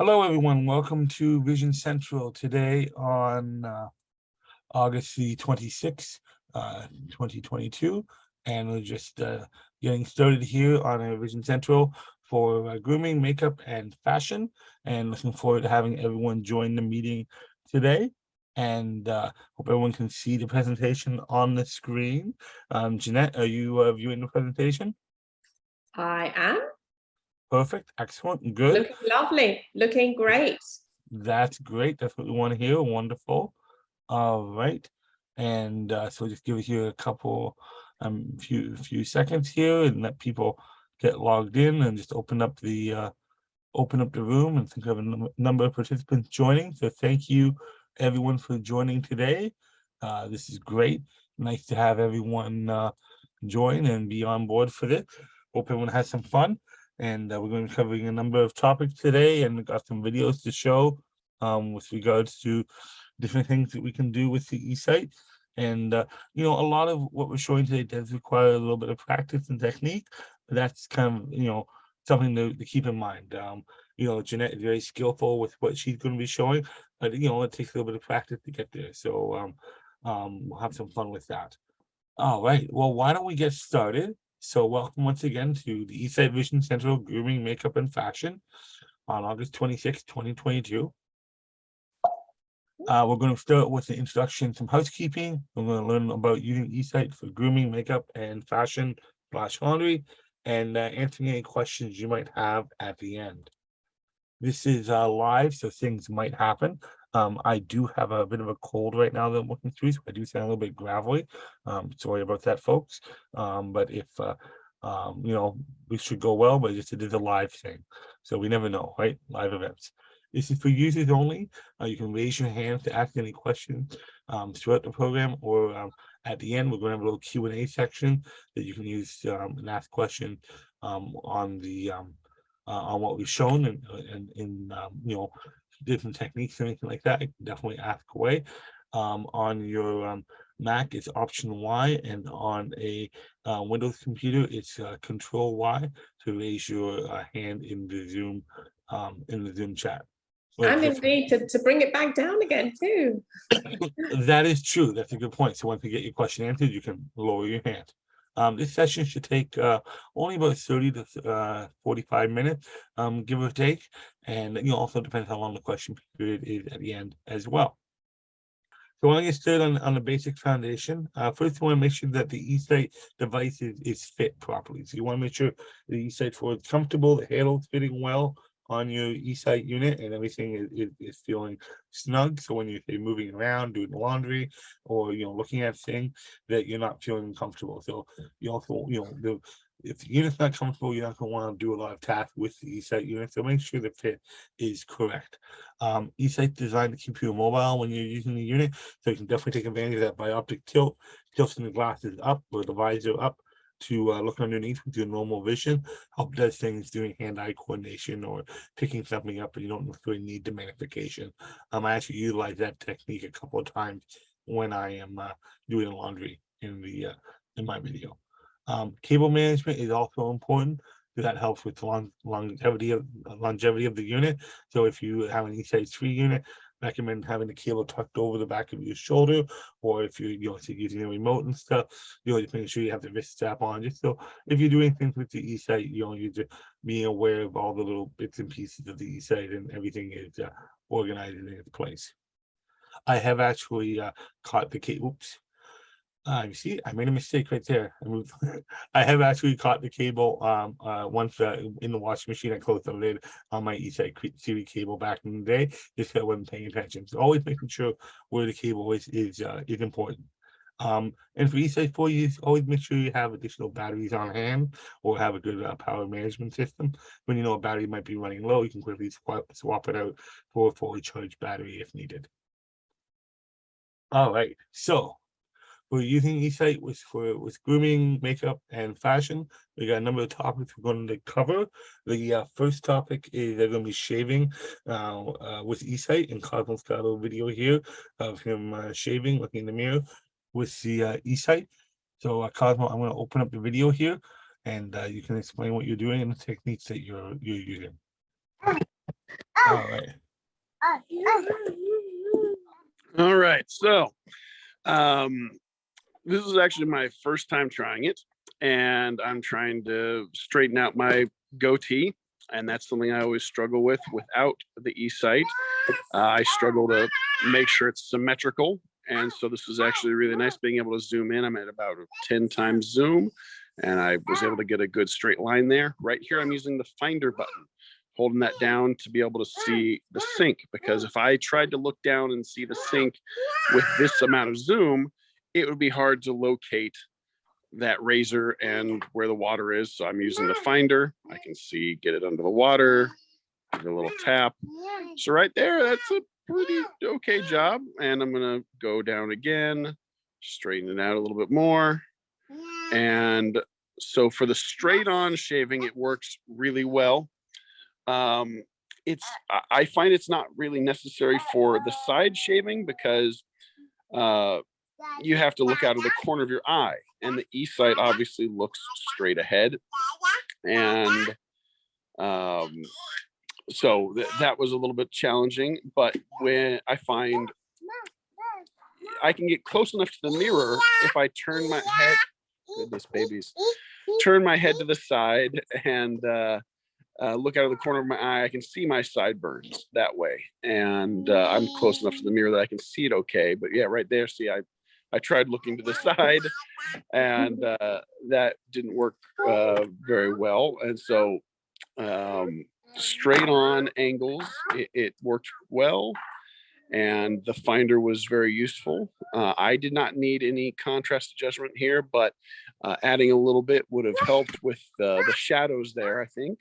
Hello, everyone. Welcome to Vision Central today on August the 26th, 2022. And we're just getting started here on our Vision Central for grooming, makeup, and fashion. And looking forward to having everyone join the meeting today. And hope everyone can see the presentation on the screen. Jeanette, are you viewing the presentation? I am. Perfect. Excellent. Good. Looking lovely. Looking great. That's great. That's what we want to hear. Wonderful. All right. And so just give you a couple few seconds here and let people get logged in and just open up the room. And think of a number of participants joining. So thank you everyone for joining today. This is great. Nice to have everyone join and be on board for this. Hope everyone has some fun. And we're going to be covering a number of topics today, and we've got some videos to show with regards to different things that we can do with the eSight. And you know, a lot of what we're showing today does require a little bit of practice and technique. That's kind of, something to keep in mind. Jeanette is very skillful with what she's going to be showing, but it takes a little bit of practice to get there. So we'll have some fun with that. All right. Well, why don't we get started? So welcome once again to the eSight Vision Central Grooming, Makeup, and Fashion on August 26, 2022. We're going to start with the introduction, some housekeeping. We're going to learn about using eSight for grooming, makeup, and fashion / laundry, and answering any questions you might have at the end. This is live, so things might happen. I do have a bit of a cold right now that I'm working through, so I do sound a little bit gravelly. Sorry about that, folks. But if we should go well, but it is a live thing, so we never know, right? Live events. This is for users only. You can raise your hand to ask any questions throughout the program, or at the end, we're going to have a little Q&A section that you can use and ask questions on what we've shown and in different techniques or anything like that. You can definitely ask away. On your Mac, it's Option Y, and on a Windows computer, it's Control Y to raise your hand in the Zoom chat. And indeed to bring it back down again too. That is true. That's a good point. So once you get your question answered, you can lower your hand. This session should take only about 30 to 45 minutes, give or take, and also depends how long the question period is at the end as well. So I want to get started on the basic foundation. First, you want to make sure that the eSight device is fit properly. So you want to make sure the eSight 4 is comfortable, the handle is fitting well on your eSight unit, and everything is feeling snug. So when you're moving around, doing laundry, or looking at things, that you're not feeling uncomfortable. So you also, if the unit's not comfortable, you're not going to want to do a lot of tasks with the eSight unit. So make sure the fit is correct. eSight designed to keep you mobile when you're using the unit, so you can definitely take advantage of that bioptic tilt, tilting the glasses up or the visor up to look underneath with your normal vision. Help does things doing hand-eye coordination or picking something up, and you don't necessarily need the magnification. I actually utilize that technique a couple of times when I am doing laundry in my video. Cable management is also important. That helps with the longevity of the unit. So if you have an eSight 3 unit, recommend having the cable tucked over the back of your shoulder, or if you're using the remote and stuff, just making sure you have the wrist strap on. Just so if you're doing things with the eSight, you're just being aware of all the little bits and pieces of the eSight and everything is organized in its place. I have actually caught the cable. Oops. You see, I made a mistake right there. I have actually caught the cable once in the washing machine. I closed the lid on my eSight TV cable back in the day, just so I wasn't paying attention. So always making sure where the cable is important. And for eSight 4, you always make sure you have additional batteries on hand or have a good power management system. When you know a battery might be running low, you can quickly swap it out for a fully charged battery if needed. All right, so we're using eSight with grooming, makeup, and fashion. We got a number of topics we're going to cover. The first topic is they're going to be shaving with eSight, and Cosmo's got a little video here of him shaving, looking in the mirror with the eSight. So Cosmo, I'm going to open up the video here, and you can explain what you're doing and the techniques that you're using. All right. All right, so this is actually my first time trying it, and I'm trying to straighten out my goatee, and that's something I always struggle with without the eSight. I struggle to make sure it's symmetrical, and so this is actually really nice being able to zoom in. I'm at about 10 times zoom, and I was able to get a good straight line there. Right here, I'm using the finder button, holding that down to be able to see the sink, because if I tried to look down and see the sink with this amount of zoom, it would be hard to locate that razor and where the water is. So I'm using the finder. I can see, get it under the water, give it a little tap. So right there, that's a pretty okay job. And I'm gonna go down again, straighten it out a little bit more. And so for the straight on shaving, it works really well. I find it's not really necessary for the side shaving, because you have to look out of the corner of your eye, and the eSight obviously looks straight ahead. And so that was a little bit challenging, but when I find I can get close enough to the mirror, if I turn my head, goodness babies, turn my head to the side and look out of the corner of my eye, I can see my sideburns that way. And I'm close enough to the mirror that I can see it okay. But yeah, right there, see, I tried looking to the side, and that didn't work very well. And so straight on angles, it worked well. And the finder was very useful. I did not need any contrast adjustment here, but adding a little bit would have helped with the shadows there, I think.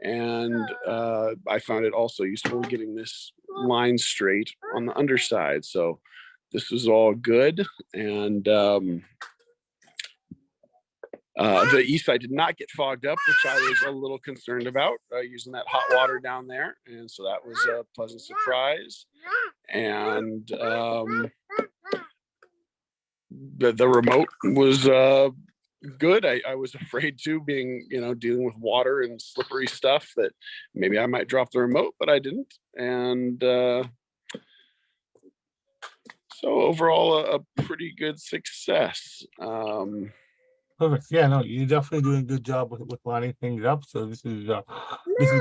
And I found it also useful getting this line straight on the underside. So this was all good. And the eSight did not get fogged up, which I was a little concerned about, using that hot water down there. And so that was a pleasant surprise. And the remote was good. I was afraid too, being, dealing with water and slippery stuff, that maybe I might drop the remote, but I didn't. And so overall, a pretty good success. Perfect. Yeah, no, you're definitely doing a good job with lining things up. So this is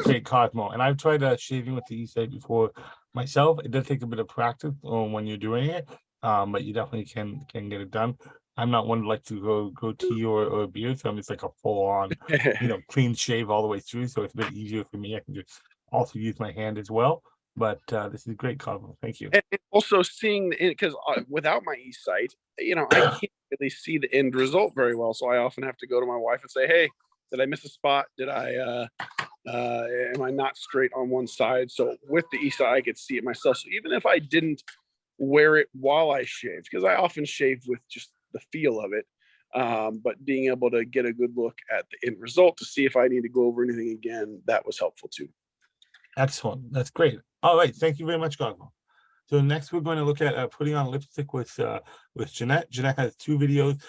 great, Cosmo. And I've tried shaving with the eSight before myself. It does take a bit of practice when you're doing it, but you definitely can get it done. I'm not one to like to go tea or beard, so I'm just like a full on, clean shave all the way through. So it's a bit easier for me. I can just also use my hand as well. But this is great, Cosmo. Thank you. And also seeing it, because without my eSight, I can't really see the end result very well. So I often have to go to my wife and say, "Hey, did I miss a spot? Did I am I not straight on one side?" So with the eSight, I could see it myself. So even if I didn't wear it while I shaved, because I often shave with just the feel of it, but being able to get a good look at the end result to see if I need to go over anything again, that was helpful too. Excellent. That's great. All right. Thank you very much, Cosmo. So next we're going to look at putting on lipstick with Jeanette. Jeanette has two videos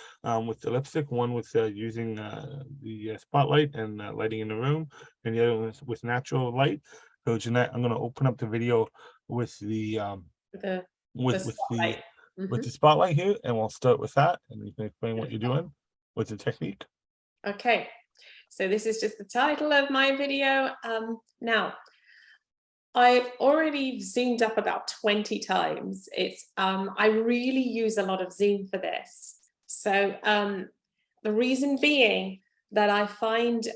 with the lipstick, one with using the spotlight and lighting in the room, and the other one with natural light. So Jeanette, I'm going to open up the video with the with the spotlight here, and we'll start with that, and you can explain what you're doing with the technique. Okay, so this is just the title of my video. Now, I've already zoomed up about 20 times. It's I really use a lot of zoom for this. So the reason being that I find,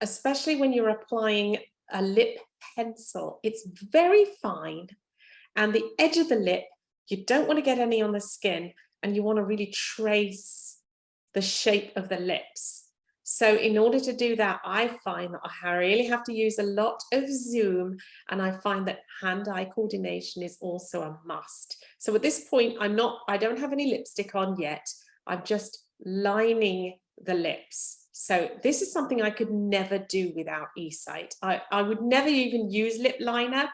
especially when you're applying a lip pencil, it's very fine. And the edge of the lip, you don't want to get any on the skin, and you want to really trace the shape of the lips. So in order to do that, I find that I really have to use a lot of zoom, and I find that hand-eye coordination is also a must. So at this point, I don't have any lipstick on yet. I'm just lining the lips. So this is something I could never do without eSight. I would never even use lip liner,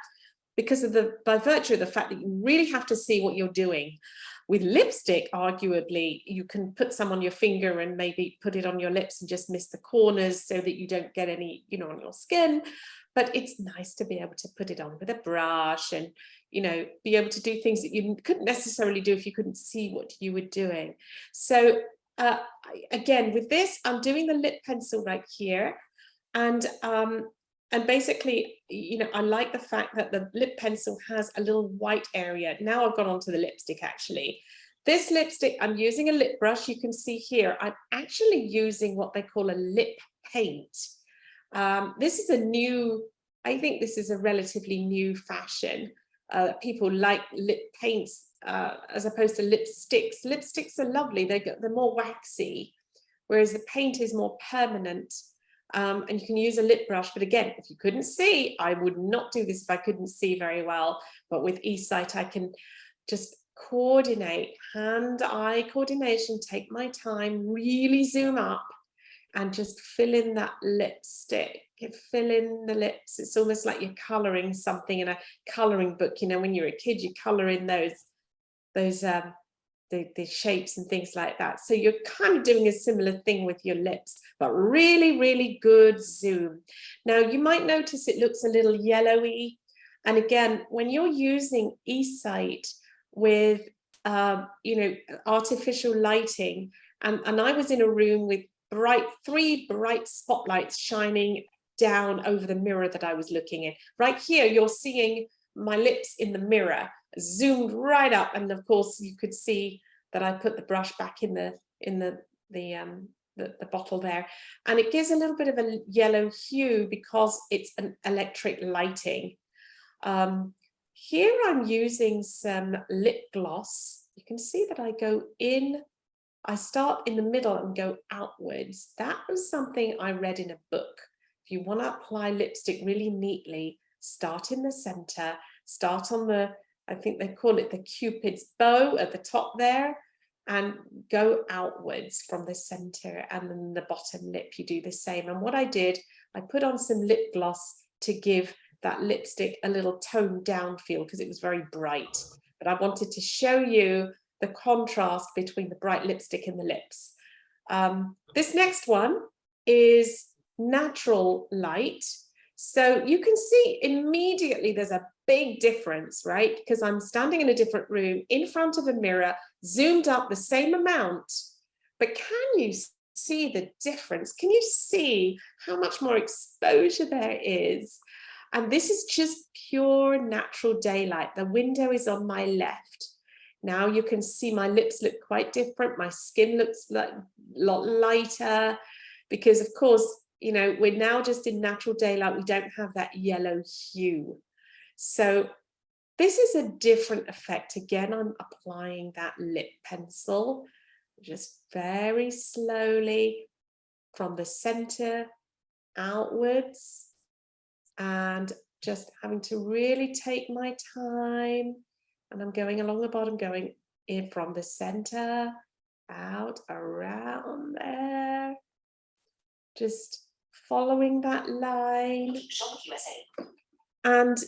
because of by virtue of the fact that you really have to see what you're doing. With lipstick, arguably, you can put some on your finger and maybe put it on your lips and just miss the corners so that you don't get any, you know, on your skin. But it's nice to be able to put it on with a brush and, you know, be able to do things that you couldn't necessarily do if you couldn't see what you were doing. So again, with this, I'm doing the lip pencil right here. And basically, you know, I like the fact that the lip pencil has a little white area. Now I've gone on to the lipstick, actually. This lipstick, I'm using a lip brush. You can see here, I'm actually using what they call a lip paint. This is a new, I think this is a relatively new fashion. People like lip paints as opposed to lipsticks. Lipsticks are lovely, they're more waxy, whereas the paint is more permanent. And you can use a lip brush, but again, if you couldn't see, I would not do this if I couldn't see very well. But with eSight, I can just coordinate, hand-eye coordination, take my time, really zoom up and just fill in that lipstick, fill in the lips. It's almost like you're coloring something in a coloring book. You know, when you're a kid, you color in those the shapes and things like that. So you're kind of doing a similar thing with your lips, but really, really good zoom. Now you might notice it looks a little yellowy. And again, when you're using eSight with, you know, artificial lighting, and I was in a room with three bright spotlights shining down over the mirror that I was looking in. Right here, you're seeing my lips in the mirror, zoomed right up, and of course you could see that I put the brush back in the bottle there, and it gives a little bit of a yellow hue because it's an electric lighting. Here I'm using some lip gloss. You can see that I go in, I start in the middle and go outwards. That was something I read in a book. If you want to apply lipstick really neatly, start in the center, start on the, I think they call it the Cupid's bow at the top there, and go outwards from the center, and then the bottom lip you do the same. And what I did, I put on some lip gloss to give that lipstick a little toned down feel because it was very bright. But I wanted to show you the contrast between the bright lipstick and the lips. This next one is natural light. So you can see immediately there's a big difference, right? Because I'm standing in a different room in front of a mirror, zoomed up the same amount, but can you see the difference? Can you see how much more exposure there is? And this is just pure natural daylight. The window is on my left. Now you can see my lips look quite different. My skin looks like a lot lighter because, of course, you know, we're now just in natural daylight. We don't have that yellow hue. So this is a different effect. Again, I'm applying that lip pencil just very slowly from the center outwards, and just having to really take my time. And I'm going along the bottom, going in from the center, out, around there. Just following that line. And,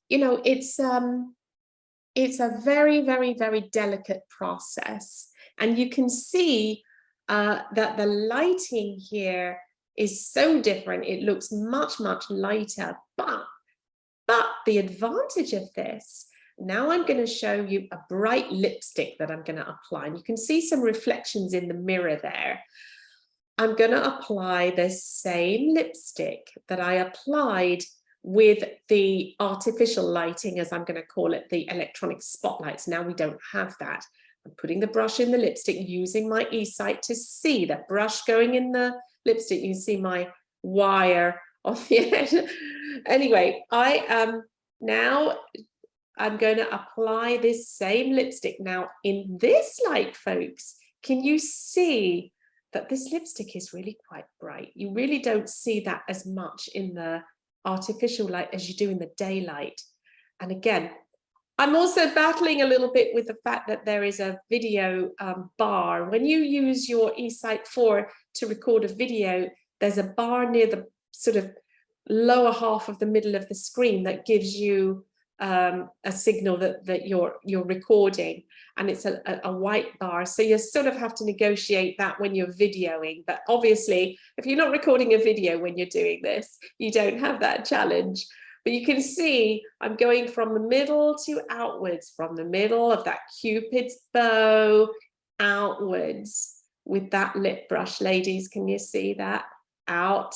you know, it's a very, very, very delicate process. And you can see that the lighting here is so different. It looks much, much lighter, but the advantage of this, now I'm going to show you a bright lipstick that I'm going to apply. And you can see some reflections in the mirror there. I'm going to apply the same lipstick that I applied with the artificial lighting, as I'm going to call it, the electronic spotlights. Now we don't have that. I'm putting the brush in the lipstick, using my eSight to see the brush going in the lipstick. You can see my wire off the edge. Anyway, now I'm going to apply this same lipstick. Now in this light, folks, can you see that this lipstick is really quite bright? You really don't see that as much in the artificial light as you do in the daylight. And again, I'm also battling a little bit with the fact that there is a video bar. When you use your eSight 4 to record a video, there's a bar near the sort of lower half of the middle of the screen that gives you a signal that you're recording, and it's a white bar. So you sort of have to negotiate that when you're videoing. But obviously, if you're not recording a video when you're doing this, you don't have that challenge. But you can see I'm going from the middle to outwards, from the middle of that Cupid's bow outwards with that lip brush. Ladies, can you see that? Out.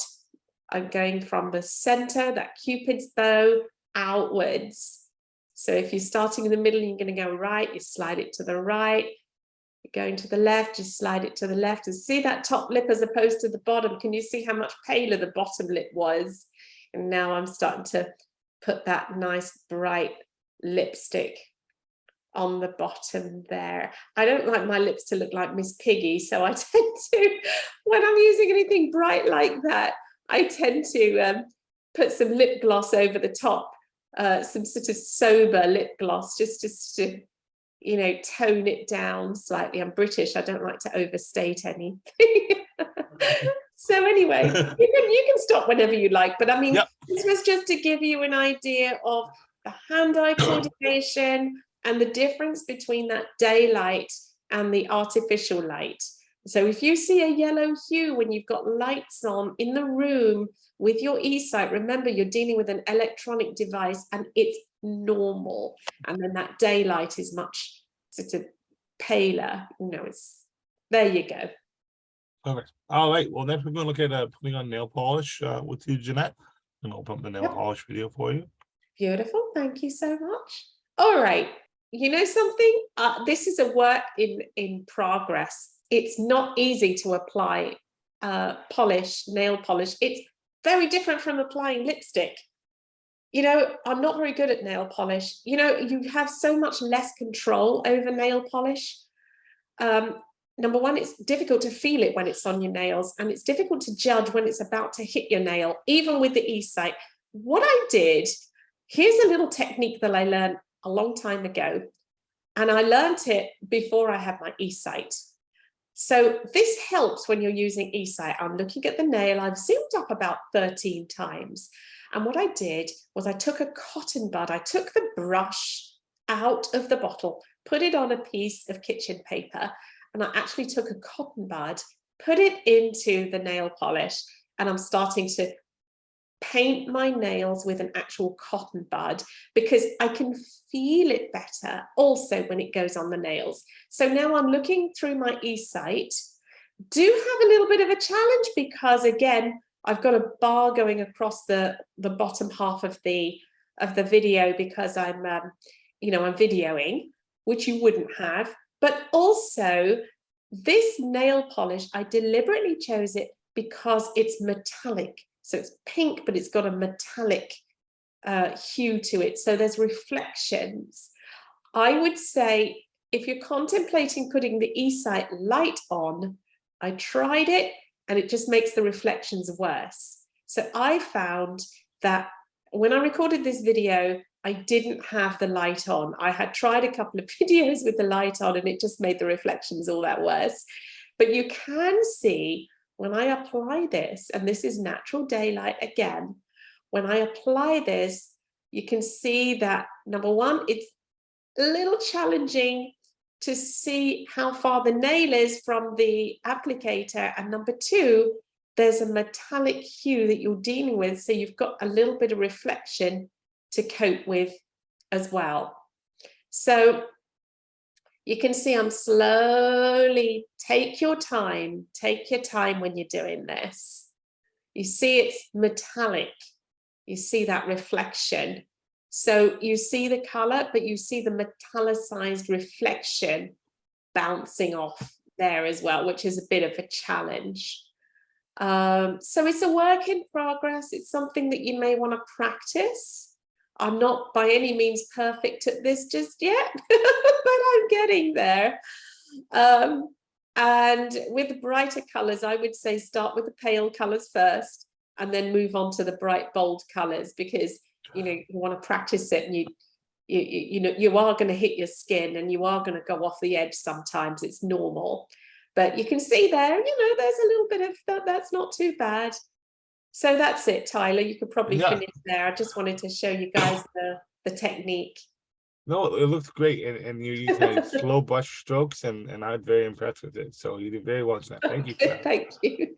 I'm going from the center, that Cupid's bow, outwards. So if you're starting in the middle, you're going to go right, you slide it to the right. You're going to the left, you slide it to the left. And see that top lip as opposed to the bottom? Can you see how much paler the bottom lip was? And now I'm starting to put that nice bright lipstick on the bottom there. I don't like my lips to look like Miss Piggy, so I tend to, when I'm using anything bright like that, I tend to put some lip gloss over the top, some sort of sober lip gloss, just to, you know, tone it down slightly. I'm British, I don't like to overstate anything. So anyway, you can stop whenever you like, but I mean, this was just to give you an idea of the hand-eye coordination and the difference between that daylight and the artificial light. So if you see a yellow hue when you've got lights on in the room with your eSight, remember you're dealing with an electronic device and it's normal. And then that daylight is much sort of paler, you know, it's, there you go. Perfect. All right. Well, next we're going to look at putting on nail polish with you, Jeanette. I'm going to open up the nail polish video for you. Beautiful. Thank you so much. All right. You know something? This is a work in progress. It's not easy to apply polish, nail polish. It's very different from applying lipstick. You know, I'm not very good at nail polish. You know, you have so much less control over nail polish. Number one, it's difficult to feel it when it's on your nails, and it's difficult to judge when it's about to hit your nail, even with the eSight. What I did, here's a little technique that I learned a long time ago, and I learned it before I had my eSight. So this helps when you're using eSight. I'm looking at the nail, I've zoomed up about 13 times. And what I did was I took a cotton bud, I took the brush out of the bottle, put it on a piece of kitchen paper, and I actually took a cotton bud, put it into the nail polish, and I'm starting to paint my nails with an actual cotton bud because I can feel it better also when it goes on the nails. So now I'm looking through my eSight, do have a little bit of a challenge because again, I've got a bar going across the bottom half of the video because I'm, you know, I'm videoing, which you wouldn't have. But also this nail polish, I deliberately chose it because it's metallic. So it's pink, but it's got a metallic hue to it. So there's reflections. I would say if you're contemplating putting the eSight light on, I tried it and it just makes the reflections worse. So I found that when I recorded this video, I didn't have the light on. I had tried a couple of videos with the light on and it just made the reflections all that worse. But you can see when I apply this, and this is natural daylight again, when I apply this, you can see that number one, it's a little challenging to see how far the nail is from the applicator. And number two, there's a metallic hue that you're dealing with. So you've got a little bit of reflection to cope with as well. So you can see I'm slowly, take your time when you're doing this. You see it's metallic, you see that reflection. So you see the color, but you see the metallicized reflection bouncing off there as well, which is a bit of a challenge. So it's a work in progress. It's something that you may want to practice. I'm not by any means perfect at this just yet, but I'm getting there. And with brighter colors, I would say start with the pale colors first and then move on to the bright, bold colors, because you know, you want to practice it, and you know, you are going to hit your skin and you are going to go off the edge sometimes. It's normal. But you can see there, you know, there's a little bit of that. That's not too bad. So that's it, Tyler. You could probably finish there. I just wanted to show you guys the technique. No, it looks great, and you're using like slow brush strokes, and I'm very impressed with it. So you did very well tonight. Thank you for that. Thank you.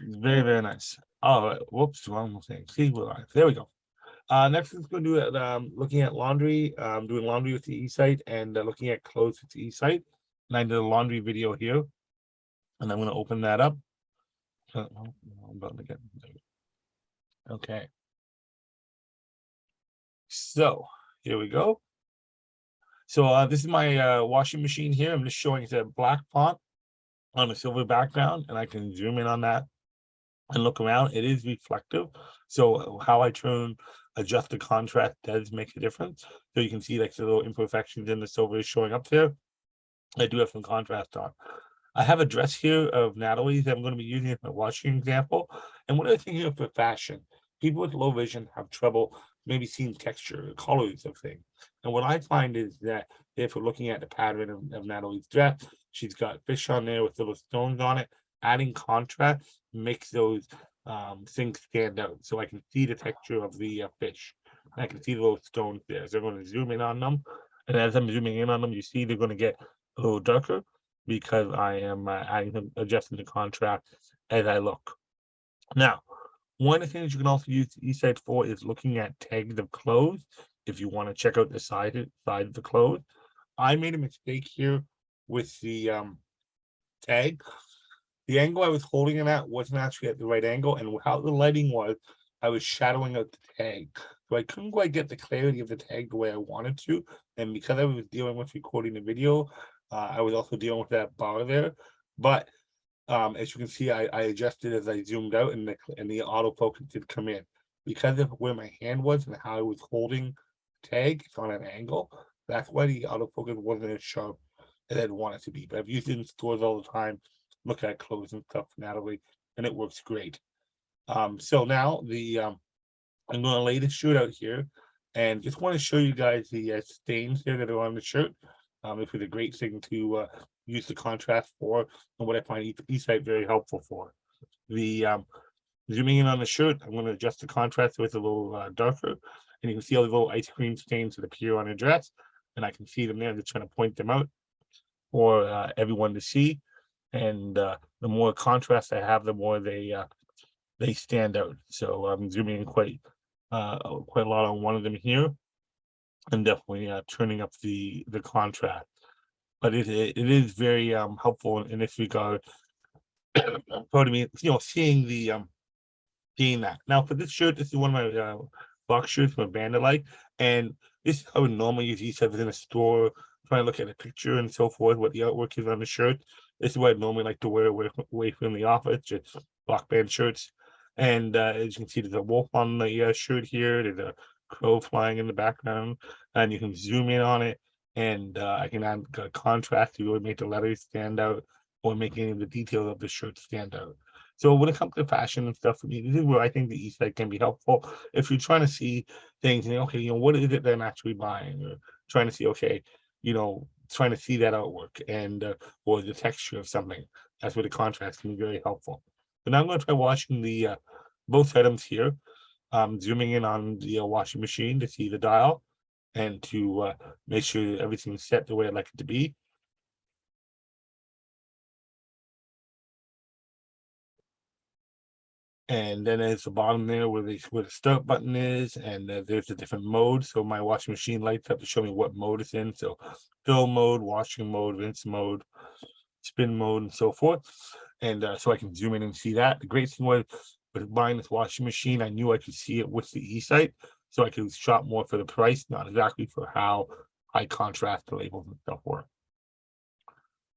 Very, very nice. All right. Whoops, wrong thing. See, we're live. There we go. Next is going to do it. Looking at laundry. Doing laundry with the eSight and looking at clothes with the eSight. And I did a laundry video here, and I'm going to open that up. I'm about to get. Okay. So here we go. So this is my washing machine here. I'm just showing it's a black font on a silver background, and I can zoom in on that and look around. It is reflective, so how I adjust the contrast does make a difference. So you can see like the little imperfections in the silver is showing up there. I do have some contrast on. I have a dress here of Natalie's that I'm going to be using as my washing example. And what I think here for fashion, people with low vision have trouble maybe seeing texture or colors of things. And what I find is that if we're looking at the pattern of Natalie's dress, she's got fish on there with little stones on it. Adding contrast makes those things stand out. So I can see the texture of the fish. And I can see the little stones there. So I'm going to zoom in on them. And as I'm zooming in on them, you see they're going to get a little darker because I am adjusting the contrast as I look. Now, one of the things you can also use eSight for is looking at tags of clothes. If you want to check out the side of the clothes, I made a mistake here with the tag. The angle I was holding it at wasn't actually at the right angle, and how the lighting was, I was shadowing out the tag. So I couldn't quite get the clarity of the tag the way I wanted to. And because I was dealing with recording the video, I was also dealing with that bar there. But as you can see, I adjusted as I zoomed out, and the autofocus did come in. Because of where my hand was and how I was holding the tag, it's on an angle. That's why the autofocus wasn't as sharp as I'd want it to be. But I've used it in stores all the time, look at clothes and stuff, Natalie, and it works great. So now I'm going to lay the shirt out here, and just want to show you guys the stains here that are on the shirt. This is a great thing to use the contrast for, and what I find eSight very helpful for. The zooming in on the shirt, I'm going to adjust the contrast with a little darker, and you can see all the little ice cream stains that appear on a dress, and I can see them there. I'm just trying to point them out for everyone to see. And the more contrast I have, the more they stand out. So I'm zooming in quite a lot on one of them here, and definitely turning up the contrast. But it is very helpful in this regard. Pardon me, seeing that. Now for this shirt, this is one of my box shirts from a band I like, and this is how I would normally use these in a store, trying to look at a picture and so forth, what the artwork is on the shirt. This is what I normally like to wear away from the office, just block band shirts. And as you can see, there's a wolf on the shirt here. There's a crow flying in the background, and you can zoom in on it, and I can add contrast to really make the letters stand out or make any of the details of the shirt stand out. So when it comes to fashion and stuff, for me, this is where I think the eSight can be helpful. If you're trying to see things, and okay, what is it that I'm actually buying, or trying to see, okay, trying to see that artwork and or the texture of something. That's where the contrast can be very helpful. So now I'm going to try washing the both items here. Zooming in on the washing machine to see the dial and to make sure everything's set the way I'd like it to be. And then there's the bottom there where the start button is, and there's the different modes. So my washing machine lights up to show me what mode it's in. So fill mode, washing mode, rinse mode, spin mode, and so forth. And so I can zoom in and see that. The great thing was with buying this washing machine, I knew I could see it with the eSight, so I could shop more for the price, not exactly for how high contrast the labels and stuff were.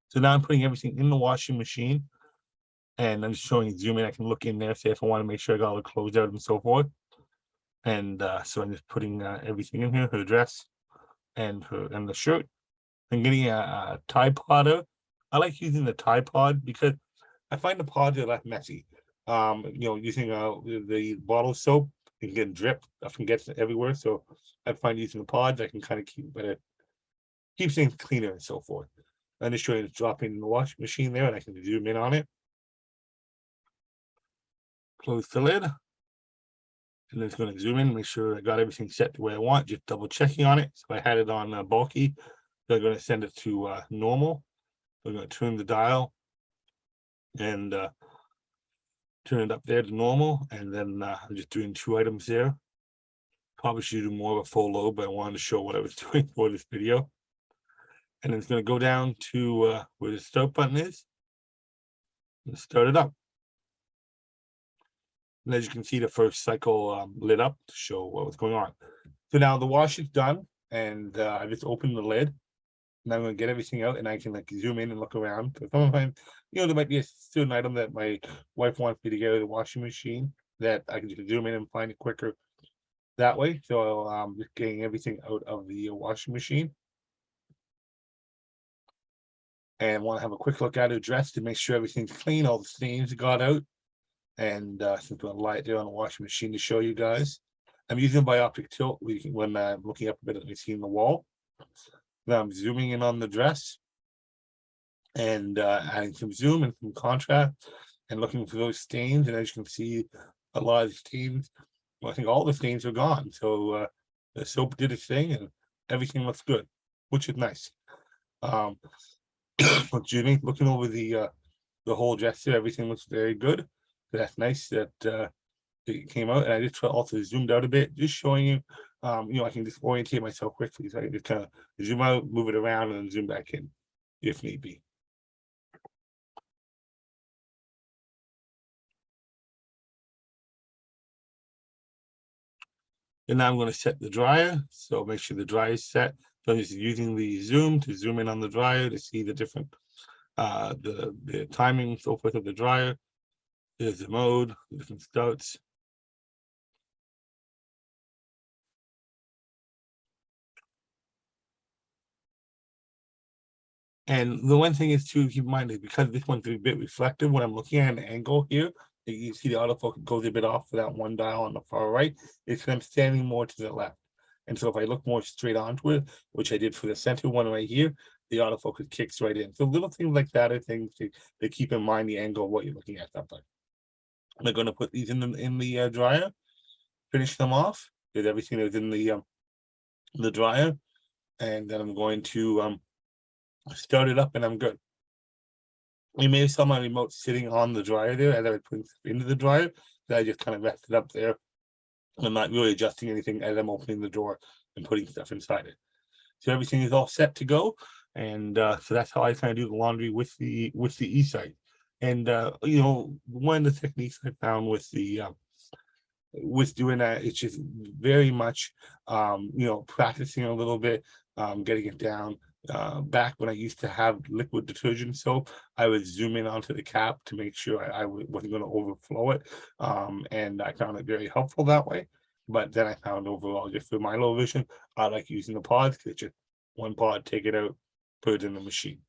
So now I'm putting everything in the washing machine. And I'm just showing you, zoom in, I can look in there, say if I want to make sure I got all the clothes out and so forth. And so I'm just putting everything in here, her dress and the shirt. I'm getting a Tide Pod out. I like using the Tide Pod because I find the pods are less messy. Using the bottle soap, you can get drip, often gets everywhere. So I find using the pods, I can kind of keep things cleaner and so forth. I'm just showing you dropping in the washing machine there, and I can zoom in on it. Close the lid. And it's going to zoom in, make sure I got everything set the way I want, just double checking on it. So I had it on bulky. So I'm going to send it to normal. I'm going to turn the dial and turn it up there to normal. And then I'm just doing 2 items there. Probably should do more of a full load, but I wanted to show what I was doing for this video. And it's going to go down to where the start button is and start it up. And as you can see, the first cycle lit up to show what was going on. So now the wash is done, and I just opened the lid. And I'm going to get everything out, and I can like zoom in and look around. So sometimes, you know, there might be a certain item that my wife wants me to get out of the washing machine that I can just zoom in and find it quicker that way. So just getting everything out of the washing machine. And want to have a quick look at it, dress to make sure everything's clean, all the stains got out. And so I'm going to lie it there on the washing machine to show you guys. I'm using bioptic tilt when I'm looking up a bit at the seeing the wall. Now I'm zooming in on the dress and adding some zoom and some contrast and looking for those stains. And as you can see, a lot of the stains, well, I think all the stains are gone. So the soap did its thing and everything looks good, which is nice. Jimmy, looking over the whole dress there, everything looks very good. So that's nice that it came out. And I just also zoomed out a bit, just showing you, you know, I can just orientate myself quickly. So I can just kind of zoom out, move it around, and then zoom back in if need be. And now I'm going to set the dryer. So make sure the dryer is set. So I'm just using the zoom to zoom in on the dryer to see the different the timing and so forth of the dryer. There's the mode, the different starts. And the one thing is to keep in mind is because this one's a bit reflective, when I'm looking at an angle here, you see the autofocus goes a bit off for that one dial on the far right. It's because I'm standing more to the left. And so if I look more straight onto it, which I did for the center one right here, the autofocus kicks right in. So little things like that are things to keep in mind, the angle of what you're looking at sometimes. I'm going to put these in the dryer, finish them off, get everything that's in the dryer, and then I'm going to start it up, and I'm good. You may have saw my remote sitting on the dryer there as I was putting stuff into the dryer. So I just kind of rested up there. I'm not really adjusting anything as I'm opening the door and putting stuff inside it. So everything is all set to go, and so that's how I kind of do the laundry with the eSight. And you know, one of the techniques I found with the with doing that, it's just very much you know, practicing a little bit, getting it down. Back when I used to have liquid detergent soap, I would zoom in onto the cap to make sure I wasn't going to overflow it, and I found it very helpful that way. But then I found overall, just for my low vision, I like using the pods, because it's just one pod, take it out, put it in the machine.